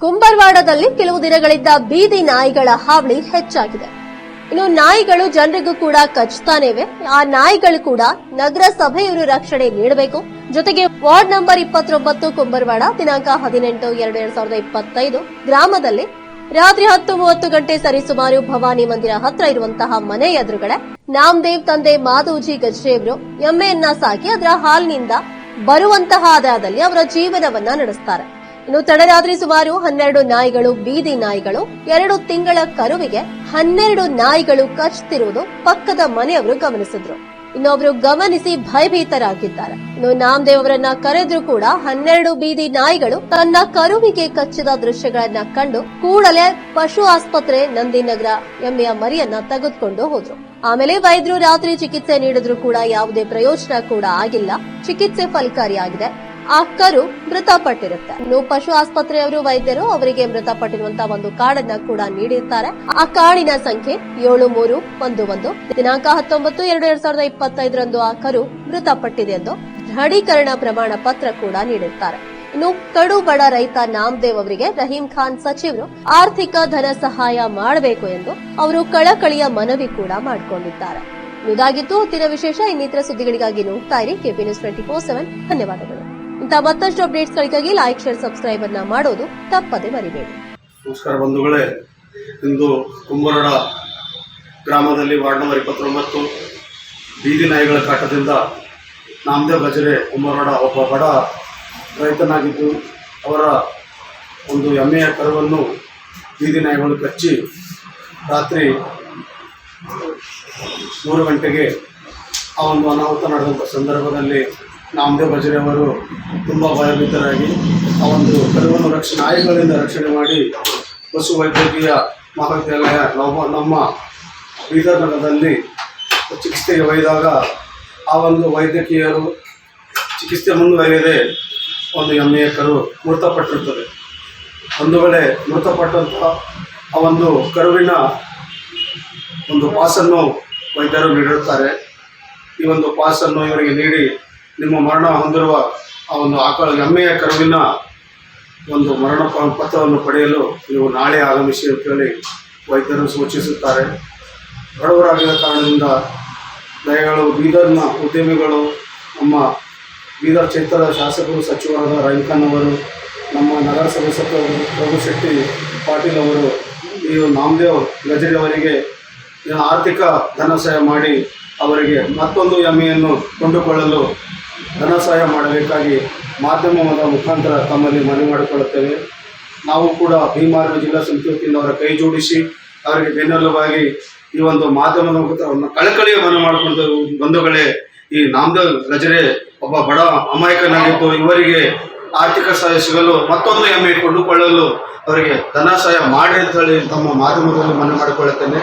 ಕುಂಬರವಾಡದಲ್ಲಿ ಕೆಲವು ದಿನಗಳಿಂದ ಬೀದಿ ನಾಯಿಗಳ ಹಾವಳಿ ಹೆಚ್ಚಾಗಿದೆ. ಇನ್ನು ನಾಯಿಗಳು ಜನರಿಗೂ ಕೂಡ ಕಚ್ತಾನೆ ಇವೆ. ಆ ನಾಯಿಗಳು ಕೂಡ ನಗರಸಭೆಯವರು ರಕ್ಷಣೆ ನೀಡಬೇಕು. ಜೊತೆಗೆ ವಾರ್ಡ್ ನಂಬರ್ 29 ಕುಂಬರವಾಡ ದಿನಾಂಕ 18/2/2025 ಗ್ರಾಮದಲ್ಲಿ ರಾತ್ರಿ 10:30 ಗಂಟೆ ಸರಿಸುಮಾರು ಭವಾನಿ ಮಂದಿರ ಹತ್ರ ಇರುವಂತಹ ಮನೆ ಎದುರುಗಡೆ ನಾಮದೇವ್ ತಂದೆ ಮಾಧವಜಿ ಗಜ್ರೇವ್ರು ಎಮ್ಮೆಯನ್ನ ಸಾಕಿ ಅದರ ಹಾಲಿನಿಂದ ಬರುವಂತಹ ಆದಾಯದಲ್ಲಿ ಅವರ ಜೀವನವನ್ನ ನಡೆಸ್ತಾರೆ. ಇನ್ನು ತಡರಾತ್ರಿ ಸುಮಾರು 12 ನಾಯಿಗಳು, ಬೀದಿ ನಾಯಿಗಳು, 2 ತಿಂಗಳ ಕರುವಿಗೆ 12 ನಾಯಿಗಳು ಕಚ್ಚುತ್ತಿರುವುದು ಪಕ್ಕದ ಮನೆಯವರು ಗಮನಿಸಿದ್ರು. ಇನ್ನು ಅವರು ಗಮನಿಸಿ ಭಯಭೀತರಾಗಿದ್ದಾರೆ. ಇನ್ನು ನಾಮದೇವ್ ಅವರನ್ನ ಕರೆದ್ರು ಕೂಡ 12 ಬೀದಿ ನಾಯಿಗಳು ತನ್ನ ಕರುವಿಗೆ ಕಚ್ಚಿದ ದೃಶ್ಯಗಳನ್ನ ಕಂಡು ಕೂಡಲೇ ಪಶು ಆಸ್ಪತ್ರೆ ನಂದಿನಗರ ಎಮ್ಮೆಯ ಮರಿಯನ್ನ ತೆಗೆದುಕೊಂಡು ಹೋದ್ರು. ಆಮೇಲೆ ವೈದ್ಯರು ರಾತ್ರಿ ಚಿಕಿತ್ಸೆ ನೀಡಿದ್ರು ಕೂಡ ಯಾವುದೇ ಪ್ರಯೋಜನ ಕೂಡ ಆಗಿಲ್ಲ. ಚಿಕಿತ್ಸೆ ಫಲಕಾರಿಯಾಗಿದೆ. ಆ ಕರು ಮೃತಪಟ್ಟಿರುತ್ತೆ. ಇನ್ನು ಪಶು ಆಸ್ಪತ್ರೆಯವರು ವೈದ್ಯರು ಅವರಿಗೆ ಮೃತಪಟ್ಟಿರುವಂತಹ ಒಂದು ಕಾರ್ಡನ್ನ ಕೂಡ ನೀಡಿರ್ತಾರೆ. ಆ ಕಾರ್ಡಿನ ಸಂಖ್ಯೆ 7311 ದಿನಾಂಕ 19/2/2025 ಆ ಕರು ಮೃತಪಟ್ಟಿದೆ ಎಂದು ದೃಢೀಕರಣ ಪ್ರಮಾಣ ಪತ್ರ ಕೂಡ ನೀಡಿರ್ತಾರೆ. ಇನ್ನು ಕಡು ಬಡ ರೈತ ನಾಮದೇವ್ ಅವರಿಗೆ ರಹೀಂ ಖಾನ್ ಸಚಿವರು ಆರ್ಥಿಕ ಧನ ಸಹಾಯ ಮಾಡಬೇಕು ಎಂದು ಅವರು ಕಳಕಳಿಯ ಮನವಿ ಕೂಡ ಮಾಡಿಕೊಂಡಿದ್ದಾರೆ. ಇದಾಗಿತ್ತು ಹೊತ್ತಿನ ವಿಶೇಷ. ಇನ್ನಿತರ ಸುದ್ದಿಗಳಿಗಾಗಿ ನೋಡ್ತಾ ಇರಿ ಕೆಪಿ ನ್ಯೂಸ್ 24/7. ಧನ್ಯವಾದಗಳು. ಇಂತಹ ಮತ್ತಷ್ಟು ಅಪ್ಡೇಟ್ಸ್ಗಳಿಗಾಗಿ ಲೈಕ್, ಶೇರ್, ಸಬ್ಸ್ಕ್ರೈಬ್ ಅನ್ನ ಮಾಡೋದು ತಪ್ಪದೆ ಮರಿಬೇಡಿ. ನಮಸ್ಕಾರ ಬಂಧುಗಳೇ, ಇಂದು ಕುಂಬರವಾಡ ಗ್ರಾಮದಲ್ಲಿ ವಾರ್ಡ್ ನಂಬರ್ 29 ಬೀದಿ ನಾಯಿಗಳ ಕಾಟದಿಂದ ನಾಮದೇವ್ ಗಜರೆ ಕುಂಬರವಾಡ ಒಬ್ಬ ಬಡ ರೈತನಾಗಿದ್ದು ಅವರ ಒಂದು ಎಮ್ಮೆಯ ಕರುವನ್ನು ಬೀದಿ ನಾಯಿಗಳು ಕಚ್ಚಿ ರಾತ್ರಿ 3 ಗಂಟೆಗೆ ಆ ಒಂದು ಅನಾಹುತ ನಡೆದಂಥ ಸಂದರ್ಭದಲ್ಲಿ ನಾಮದೇವ್ ಗಜರೆ ಅವರು ತುಂಬ ಭಯಭೀತರಾಗಿ ಆ ಒಂದು ಕರುವನ್ನು ನಾಯಿಗಳಿಂದ ರಕ್ಷಣೆ ಮಾಡಿ ಪಶು ವೈದ್ಯಕೀಯ ಮಹಾವಿದ್ಯಾಲಯ ನಮ್ಮ ಬೀದರ್ ನಗರದಲ್ಲಿ ಚಿಕಿತ್ಸೆಗೆ ಒಯ್ದಾಗ ಆ ಒಂದು ವೈದ್ಯಕೀಯರು ಚಿಕಿತ್ಸೆ ಮುಂದುವರಿಯದೆ ಒಂದು ಎಮ್ಮೆಯ ಕರು ಮೃತಪಟ್ಟಿರುತ್ತದೆ. ಒಂದು ವೇಳೆ ಮೃತಪಟ್ಟಂತಹ ಆ ಒಂದು ಕರುವಿನ ಒಂದು ಪಾಸನ್ನು ವೈದ್ಯರು ನೀಡಿರುತ್ತಾರೆ. ಈ ಒಂದು ಪಾಸನ್ನು ಇವರಿಗೆ ನೀಡಿ ನಿಮ್ಮ ಮರಣ ಹೊಂದಿರುವ ಆ ಒಂದು ಎಮ್ಮೆಯ ಕರುವಿನ ಒಂದು ಮರಣ ಪತ್ರವನ್ನು ಪಡೆಯಲು ನೀವು ನಾಳೆ ಆಗಮಿಸಿ ಅಂತೇಳಿ ವೈದ್ಯರು ಸೂಚಿಸುತ್ತಾರೆ. ಬಡವರಾಗಿದ್ದ ಕಾರಣದಿಂದ ದಯಗಳು ಬೀದರ್ನ ಉದ್ಯಮಿಗಳು, ನಮ್ಮ ಬೀದರ್ ಕ್ಷೇತ್ರದ ಶಾಸಕರು, ಸಚಿವರಾದ ರಹೀಂ ಖಾನ್ ಅವರು, ನಮ್ಮ ನಗರಸಭೆ ಸಚಿವರು ರಘು ಶೆಟ್ಟಿ ಪಾಟೀಲ್ ಅವರು ಈ ನಾಮದೇವ್ ಗಜರೆ ಅವರಿಗೆ ಆರ್ಥಿಕ ಧನ ಸಹಾಯ ಮಾಡಿ ಅವರಿಗೆ ಮತ್ತೊಂದು ಎಮ್ಮೆಯನ್ನು ಕೊಂಡುಕೊಳ್ಳಲು ಧನ ಸಹಾಯ ಮಾಡಬೇಕಾಗಿ ಮಾಧ್ಯಮದ ಮುಖಾಂತರ ತಮ್ಮಲ್ಲಿ ಮನವಿ ಮಾಡಿಕೊಳ್ಳುತ್ತೇವೆ. ನಾವು ಕೂಡ ಭೀಮಾರ್ವಿ ಜಿಲ್ಲಾ ಸಮಿತಿ ವತಿಯಿಂದ ಅವರ ಕೈ ಜೋಡಿಸಿ ಅವರಿಗೆ ಬೆನ್ನೆಲುಬಾಗಿ ಈ ಒಂದು ಮಾಧ್ಯಮದ ಮುಖಾಂತರ ಕಳಕಳಿಯ ಮನವಿ ಮಾಡಿಕೊಂಡು ಬಂಧುಗಳೇ, ಈ ನಾಮದೇವ್ ಗಜರೆ ಒಬ್ಬ ಬಡ ಅಮಾಯಕನಾಗಿದ್ದು ಇವರಿಗೆ ಆರ್ಥಿಕ ಸಹಾಯ ಸಿಗಲು ಮತ್ತೊಂದು ಎಮ್ಮೆ ಕೊಂಡುಕೊಳ್ಳಲು ಅವರಿಗೆ ಧನ ಸಹಾಯ ಮಾಡಿ ಅಂತ ಹೇಳಿ ತಮ್ಮ ಮಾಧ್ಯಮದಲ್ಲಿ ಮನವಿ ಮಾಡಿಕೊಳ್ಳುತ್ತೇನೆ.